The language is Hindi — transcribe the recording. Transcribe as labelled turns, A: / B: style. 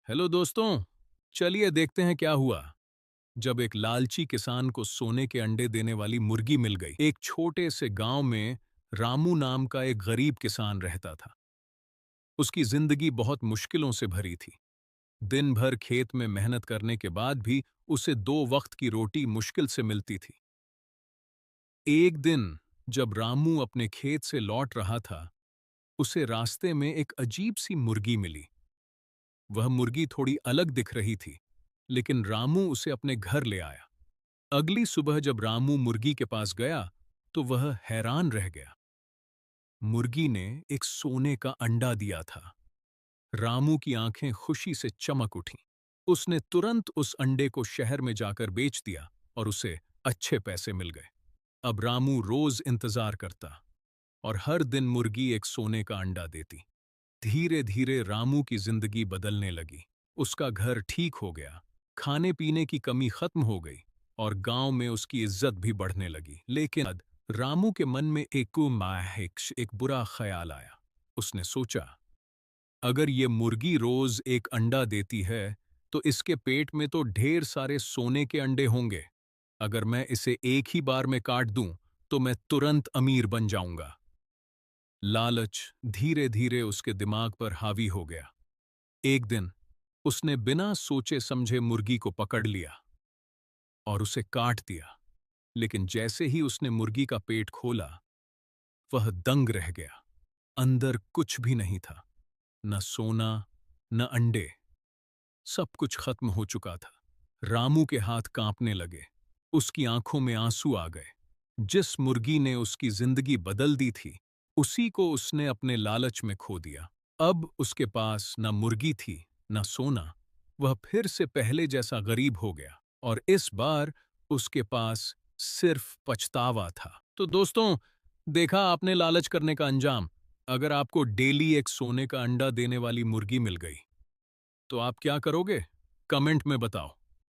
A: हेलो दोस्तों। चलिए देखते हैं क्या हुआ जब एक लालची किसान को सोने के अंडे देने वाली मुर्गी मिल गई। एक छोटे से गांव में रामू नाम का एक गरीब किसान रहता था। उसकी जिंदगी बहुत मुश्किलों से भरी थी। दिन भर खेत में मेहनत करने के बाद भी उसे 2 वक्त की रोटी मुश्किल से मिलती थी। एक दिन जब रामू अपने खेत से लौट रहा था, उसे रास्ते में एक अजीब सी मुर्गी मिली। वह मुर्गी थोड़ी अलग दिख रही थी, लेकिन रामू उसे अपने घर ले आया। अगली सुबह जब रामू मुर्गी के पास गया तो वह हैरान रह गया। मुर्गी ने एक सोने का अंडा दिया था। रामू की आंखें खुशी से चमक उठीं। उसने तुरंत उस अंडे को शहर में जाकर बेच दिया और उसे अच्छे पैसे मिल गए। अब रामू रोज इंतजार करता और हर दिन मुर्गी एक सोने का अंडा देती। धीरे धीरे रामू की जिंदगी बदलने लगी। उसका घर ठीक हो गया, खाने पीने की कमी खत्म हो गई और गांव में उसकी इज्जत भी बढ़ने लगी। लेकिन रामू के मन में एक बुरा ख्याल आया। उसने सोचा, अगर ये मुर्गी रोज एक अंडा देती है तो इसके पेट में तो ढेर सारे सोने के अंडे होंगे। अगर मैं इसे एक ही बार में काट दूं तो मैं तुरंत अमीर बन जाऊंगा। लालच धीरे धीरे उसके दिमाग पर हावी हो गया। एक दिन उसने बिना सोचे समझे मुर्गी को पकड़ लिया और उसे काट दिया। लेकिन जैसे ही उसने मुर्गी का पेट खोला, वह दंग रह गया। अंदर कुछ भी नहीं था, न सोना न अंडे। सब कुछ खत्म हो चुका था। रामू के हाथ कांपने लगे, उसकी आंखों में आंसू आ गए। जिस मुर्गी ने उसकी जिंदगी बदल दी थी, उसी को उसने अपने लालच में खो दिया। अब उसके पास न मुर्गी थी न सोना। वह फिर से पहले जैसा गरीब हो गया और इस बार उसके पास सिर्फ पछतावा था। तो दोस्तों, देखा आपने लालच करने का अंजाम। अगर आपको डेली एक सोने का अंडा देने वाली मुर्गी मिल गई तो आप क्या करोगे? कमेंट में बताओ।